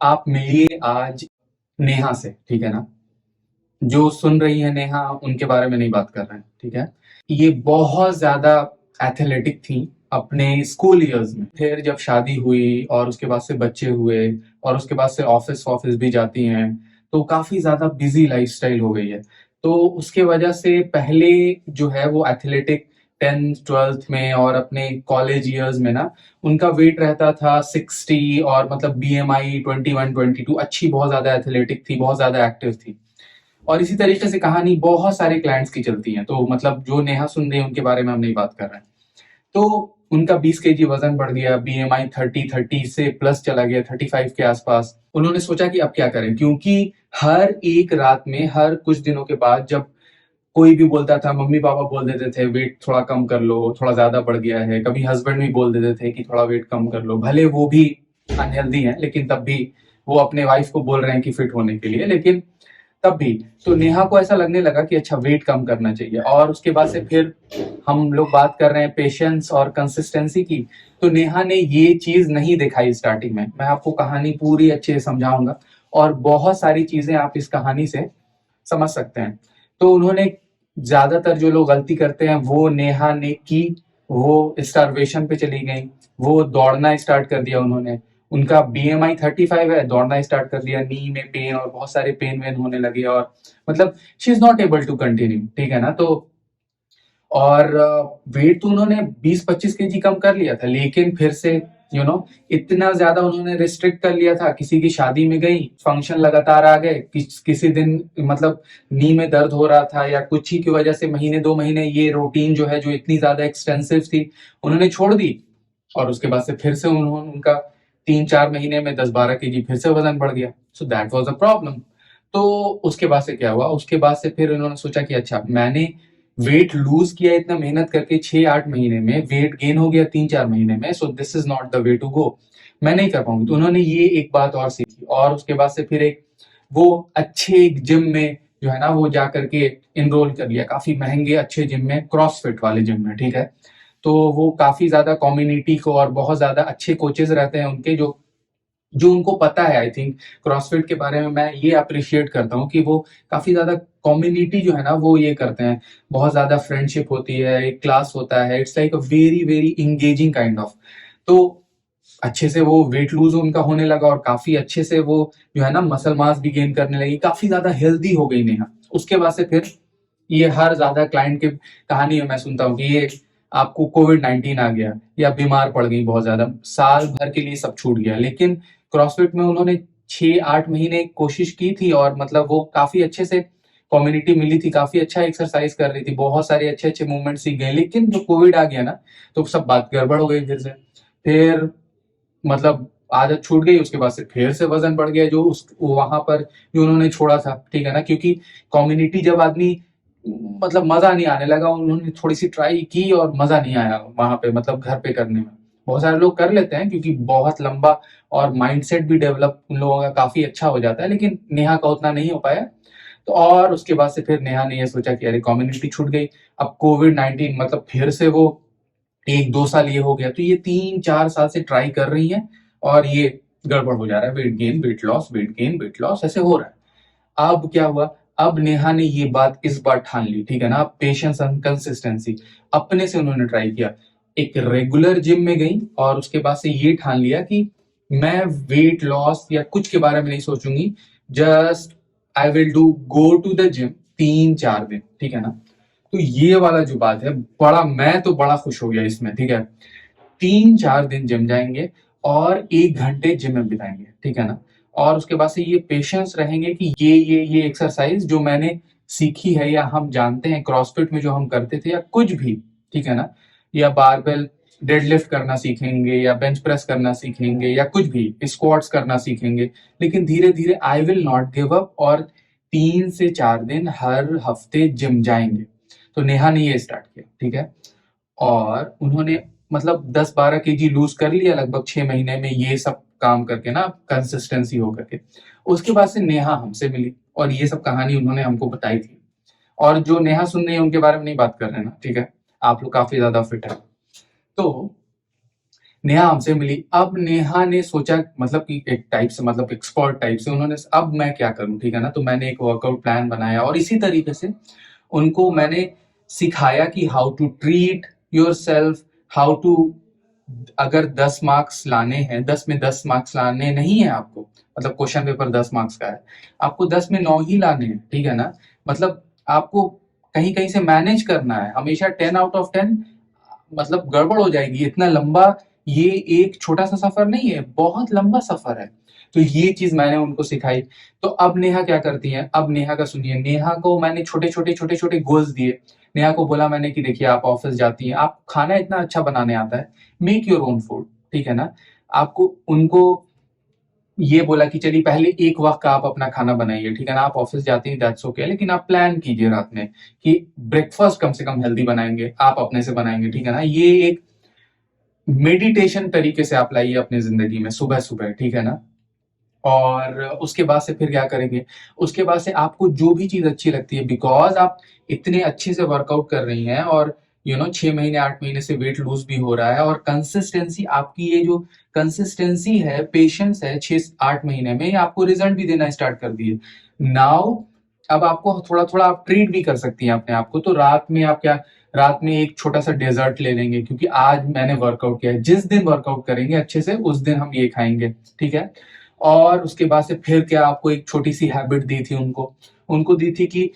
आप मिलिए आज नेहा से, ठीक है ना? जो सुन रही है नेहा, उनके बारे में नहीं बात कर रहे हैं, ठीक है? ये बहुत ज्यादा एथलेटिक थी अपने स्कूल इयर्स में। फिर जब शादी हुई और उसके बाद से बच्चे हुए और उसके बाद से ऑफिस ऑफिस भी जाती हैं, तो काफी ज्यादा बिजी लाइफस्टाइल हो गई है। तो उसके वजह से पहले जो है वो एथलेटिक 10th 12th में और अपने कॉलेज ईयर्स में ना उनका वेट रहता था 60, और मतलब BMI 21 22, अच्छी बहुत ज्यादा एथलेटिक थी, बहुत ज्यादा एक्टिव थी। और इसी तरीके से कहानी बहुत सारे क्लाइंट्स की चलती है। तो मतलब जो नेहा सुन रही है उनके बारे में हम नहीं बात कर रहे हैं। तो उनका 20 kg वजन बढ़ गया, BMI 30 से प्लस चला गया, 35 के आसपास। उन्होंने सोचा कि अब क्या करें, क्योंकि हर एक रात में, हर कुछ दिनों के बाद जब कोई भी बोलता था, मम्मी पापा बोल देते थे वेट थोड़ा कम कर लो, थोड़ा ज्यादा बढ़ गया है, कभी हस्बैंड भी बोल देते थे कि थोड़ा वेट कम कर लो, भले वो भी अनहेल्दी है लेकिन तब भी वो अपने वाइफ को बोल रहे हैं कि फिट होने के लिए, लेकिन तब भी तो नेहा को ऐसा लगने लगा कि अच्छा वेट कम करना चाहिए। और उसके बाद से फिर हम लोग बात कर रहे हैं पेशेंस और कंसिस्टेंसी की। तो नेहा ने ये चीज नहीं दिखाई स्टार्टिंग में। मैं आपको कहानी पूरी अच्छे से समझाऊंगा और बहुत सारी चीजें आप इस कहानी से समझ सकते हैं। तो उन्होंने, ज्यादातर जो लोग गलती करते हैं वो नेहा ने की, वो स्टारवेशन पे चली गई, वो दौड़ना स्टार्ट कर दिया उन्होंने। उनका BMI 35 है, दौड़ना स्टार्ट कर दिया, नी में पेन और बहुत सारे पेन वेन होने लगे, और मतलब she is not able to continue, ठीक है ना? तो और वेट तो उन्होंने 20 25 kg कम कर लिया था, लेकिन फिर से इतना ज्यादा उन्होंने रिस्ट्रिक्ट कर लिया था। किसी की शादी में गई, फंक्शन लगातार आ गए, किसी दिन मतलब नी में दर्द हो रहा था या कुछ ही की वजह से महीने 2 महीने ये रूटीन जो है, जो इतनी ज्यादा एक्सटेंसिव थी, उन्होंने छोड़ दी। और उसके बाद से फिर से उन्होंने उनका 3 4 महीने में 10 12 kg फिर से वजन बढ़ गया। So that was a problem. तो उसके बाद से क्या हुआ, उसके बाद से फिर उन्होंने सोचा कि अच्छा, मैंने वेट लूज किया इतना मेहनत करके, 6 8 महीने में वेट गेन हो गया 3 4 महीने में, so this is not the way to go, मैं नहीं कर पाऊंगी। तो उन्होंने ये एक बात और सीखी, और उसके बाद से फिर एक वो अच्छे एक जिम में जो है ना वो जा करके इनरोल कर लिया, काफी महंगे अच्छे जिम में, क्रॉसफिट वाले जिम में, ठीक है? तो वो काफी ज्यादा कम्युनिटी को, और बहुत ज्यादा अच्छे कोचेज रहते हैं उनके, जो जो उनको पता है। आई थिंक क्रॉसफिट के बारे में मैं ये अप्रिशिएट करता हूँ कि वो काफी ज्यादा कम्युनिटी जो है ना वो ये करते हैं, बहुत ज्यादा फ्रेंडशिप होती है, एक क्लास होता है, it's like a very very engaging kind of. तो अच्छे से वो वेट लूज उनका होने लगा, और काफी अच्छे से वो जो है ना मसल मास भी गेन करने लगी, काफी ज्यादा हेल्दी हो गई नेहा। उसके बाद से फिर ये हर ज्यादा क्लाइंट की कहानी में मैं सुनता हूँ कि ये आपको COVID-19 आ गया, या बीमार पड़ गई बहुत ज्यादा, साल भर के लिए सब छूट गया। लेकिन क्रॉसफिट में उन्होंने 6 8 महीने कोशिश की थी, और मतलब वो काफी अच्छे से कम्युनिटी मिली थी, काफी अच्छा एक्सरसाइज कर रही थी, बहुत सारे अच्छे अच्छे मूवमेंट सीख गए। लेकिन जो कोविड आ गया ना, तो सब बात गड़बड़ हो गई फिर से। फिर मतलब आदत छूट गई, उसके बाद से फिर से वजन बढ़ गया, जो उस वहां पर जो उन्होंने छोड़ा था, ठीक है ना? क्योंकि कम्युनिटी जब आदमी, मतलब मजा नहीं आने लगा, उन्होंने थोड़ी सी ट्राई की और मजा नहीं आया वहां पे, मतलब घर पे करने में। बहुत सारे लोग कर लेते हैं क्योंकि बहुत लंबा, और माइंडसेट भी डेवलप उन लोगों का काफी अच्छा हो जाता है, लेकिन नेहा का उतना नहीं हो पाया। तो और उसके बाद से फिर नेहा ने ये सोचा कि अरे कम्युनिटी छूट गई, अब COVID-19 मतलब फिर से वो 1 2 साल ये हो गया, तो ये 3 4 साल से ट्राई कर रही हैं, और ये गड़बड़ हो जा रहा है, weight gain weight loss, weight gain weight loss ऐसे हो रहा है। अब क्या हुआ, अब नेहा ने ये बात इस बार ठान ली, ठीक है ना? पेशेंस एंड कंसिस्टेंसी अपने से उन्होंने ट्राई किया, एक रेगुलर जिम में गई, और उसके बाद से ये ठान लिया कि मैं वेट लॉस या कुछ के बारे में नहीं सोचूंगी, just I will do go to the gym 3 4 दिन, ठीक है ना? तो ये वाला जो बात है, बड़ा मैं तो बड़ा खुश हो गया इसमें, ठीक है? 3 4 दिन जिम जाएंगे और 1 घंटे जिम में बिताएंगे, ठीक है ना? और उसके बाद से ये पेशेंस रहेंगे कि ये एक्सरसाइज जो मैंने सीखी है, या हम जानते हैं क्रॉसफिट में जो हम करते थे, या कुछ भी, ठीक है ना? या बारबेल डेडलिफ्ट करना सीखेंगे, या बेंच प्रेस करना सीखेंगे, या कुछ भी स्क्वाट्स करना सीखेंगे, लेकिन धीरे धीरे I will not give up, और 3 से 4 दिन हर हफ्ते जिम जाएंगे। तो नेहा ने ये स्टार्ट किया, ठीक है? और उन्होंने मतलब 10 12 kg लूज कर लिया लगभग 6 महीने में, ये सब काम करके ना, कंसिस्टेंसी हो करके। उसके बाद से नेहा हमसे मिली, और ये सब कहानी उन्होंने हमको बताई थी। और जो नेहा सुन रही है उनके बारे में नहीं बात कर रहे हैं ना, ठीक है? आप लोग काफी ज्यादा फिट है। तो नेहा हमसे मिली। अब नेहा ने सोचा, मतलब कि एक टाइप से, मतलब एक्सपर्ट टाइप से, उन्होंने अब मैं क्या करूं, ठीक है ना। तो मैंने एक वर्कआउट प्लान बनाया और इसी तरीके से उनको मैंने सिखाया कि how to treat yourself, how to, अगर 10 मार्क्स लाने हैं, 10 में 10 मार्क्स लाने नहीं है आपको, मतलब क्वेश्चन पेपर 10 मार्क्स का है, आपको 10 में 9 ही लाने हैं, ठीक है ना। मतलब आपको कहीं कहीं से मैनेज करना है, हमेशा 10 आउट ऑफ 10 मतलब गड़बड़ हो जाएगी। इतना लंबा, ये एक छोटा सा सफर नहीं है, बहुत लंबा सफर है। तो ये चीज मैंने उनको सिखाई। तो अब नेहा क्या करती है, अब नेहा का सुनिए। नेहा को मैंने छोटे छोटे गोल्स दिए। नेहा को बोला मैंने कि देखिए, आप ऑफिस जाती हैं, आप खाना इतना अच्छा बनाने आता है, मेक योर ओन फूड, ठीक है ना। आपको उनको ये बोला कि चलिए पहले एक वक्त का आप अपना खाना बनाइए, ठीक है ना। आप ऑफिस जाते हैं, दैट्स ओके, लेकिन आप प्लान कीजिए रात में कि ब्रेकफास्ट कम से कम हेल्दी बनाएंगे, आप अपने से बनाएंगे, ठीक है ना। ये एक मेडिटेशन तरीके से आप लाइए अपनी जिंदगी में सुबह सुबह, ठीक है ना। और उसके बाद से फिर क्या करेंगे, उसके बाद से आपको जो भी चीज अच्छी लगती है, बिकॉज आप इतने अच्छे से वर्कआउट कर रही हैं और 6 महीने 8 महीने से वेट लूज भी हो रहा है, और कंसिस्टेंसी आपकी, ये जो कंसिस्टेंसी है, पेशेंस है, 6 8 महीने में ये आपको रिजल्ट भी देना स्टार्ट कर दिए। नाउ अब आपको थोड़ा थोड़ा आप ट्रीट भी कर सकती हैं अपने आप को। तो रात में आप क्या, रात में एक छोटा सा डेजर्ट ले लेंगे, क्योंकि आज मैंने वर्कआउट किया है, जिस दिन वर्कआउट करेंगे अच्छे से उस दिन हम ये खाएंगे, ठीक है। और उसके बाद से फिर क्या, आपको एक छोटी सी हैबिट दी थी उनको, उनको दी थी कि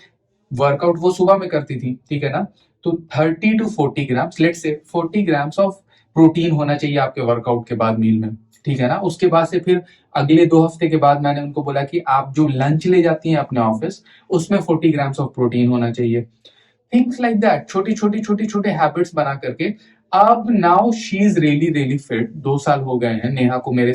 वर्कआउट वो सुबह में करती थी, ठीक है ना। तो 30 to 40 ग्राम्स, लेट से 40 ग्राम्स ऑफ प्रोटीन होना चाहिए आपके वर्कआउट के बाद मील में, ठीक है ना। उसके बाद से फिर अगले 2 हफ्ते के बाद मैंने उनको बोला कि आप जो लंच ले जाती हैं अपने ऑफिस, उसमें 40 ग्राम्स ऑफ प्रोटीन होना चाहिए। थिंग्स लाइक दैट, छोटी छोटे हैबिट्स बना करके अब now she is really really fit. 2 साल हो गए हैं नेहा को मेरे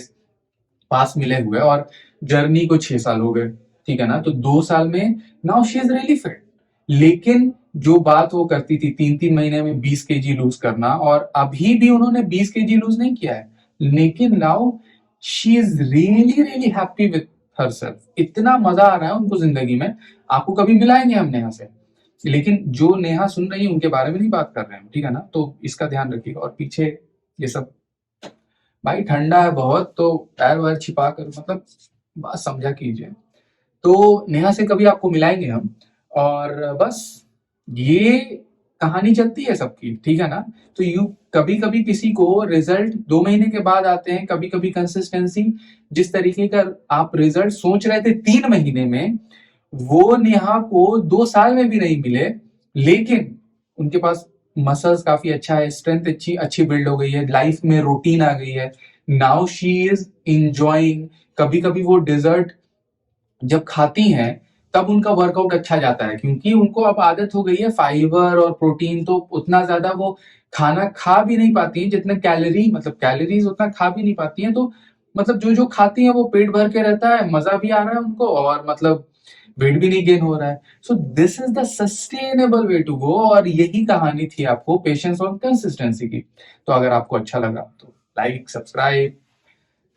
पास मिले हुए, और जर्नी को 6 साल हो गए, ठीक है ना। तो 2 साल में now she is really fit. लेकिन जो बात वो करती थी 3 3 महीने में 20 kg लूज करना, और अभी भी उन्होंने 20 kg लूज नहीं किया है, लेकिन now she is really really happy with herself. इतना मजा आ रहा है उनको जिंदगी में। आपको कभी मिलाएंगे हम नेहा से, लेकिन जो नेहा सुन रही है उनके बारे में नहीं बात कर रहे हैं, ठीक है ना। तो इसका ध्यान रखिएगा। और पीछे ये सब, भाई ठंडा है बहुत, तो पैर वैर छिपा कर, मतलब बात समझा कीजिए। तो नेहा से कभी आपको मिलाएंगे हम, और बस ये कहानी चलती है सबकी, ठीक है ना। तो यू कभी कभी किसी को रिजल्ट 2 महीने के बाद आते हैं, कभी कभी कंसिस्टेंसी, जिस तरीके का आप रिजल्ट सोच रहे थे 3 महीने में, वो नेहा को 2 साल में भी नहीं मिले। लेकिन उनके पास मसल्स काफी अच्छा है, स्ट्रेंथ अच्छी अच्छी बिल्ड हो गई है, लाइफ में रूटीन आ गई है। Now she is enjoying. कभी कभी वो डिजर्ट जब खाती हैं तब उनका वर्कआउट अच्छा जाता है, क्योंकि उनको अब आदत हो गई है फाइबर और प्रोटीन, तो उतना ज्यादा वो खाना खा भी नहीं पाती हैं जितना कैलोरी, मतलब कैलोरीज उतना खा भी नहीं पाती हैं। तो मतलब जो जो खाती हैं वो पेट भर के रहता है, मजा भी आ रहा है उनको, और मतलब वेट भी नहीं गेन हो रहा है। So this is the sustainable way to go, और यही कहानी थी आपको पेशेंस और कंसिस्टेंसी की। तो अगर आपको अच्छा लगा तो लाइक, सब्सक्राइब,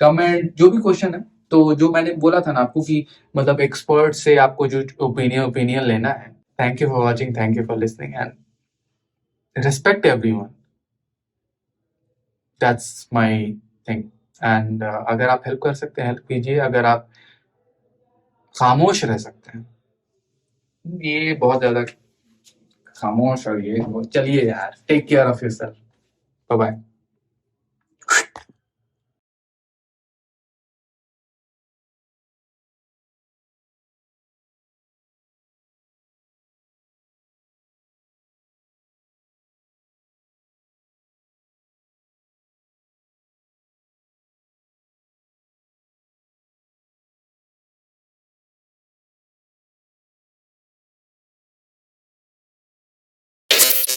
कमेंट, जो भी क्वेश्चन है। तो जो मैंने बोला था ना आपको कि मतलब एक्सपर्ट से आपको जो ओपिनियन लेना है। Thank you for watching, thank you for listening, and respect everyone, that's my thing. And अगर आप हेल्प कर सकते हैं हेल्प कीजिए, अगर आप खामोश रह सकते हैं, ये बहुत ज्यादा खामोश, और ये चलिए यार, take care of yourself, bye bye.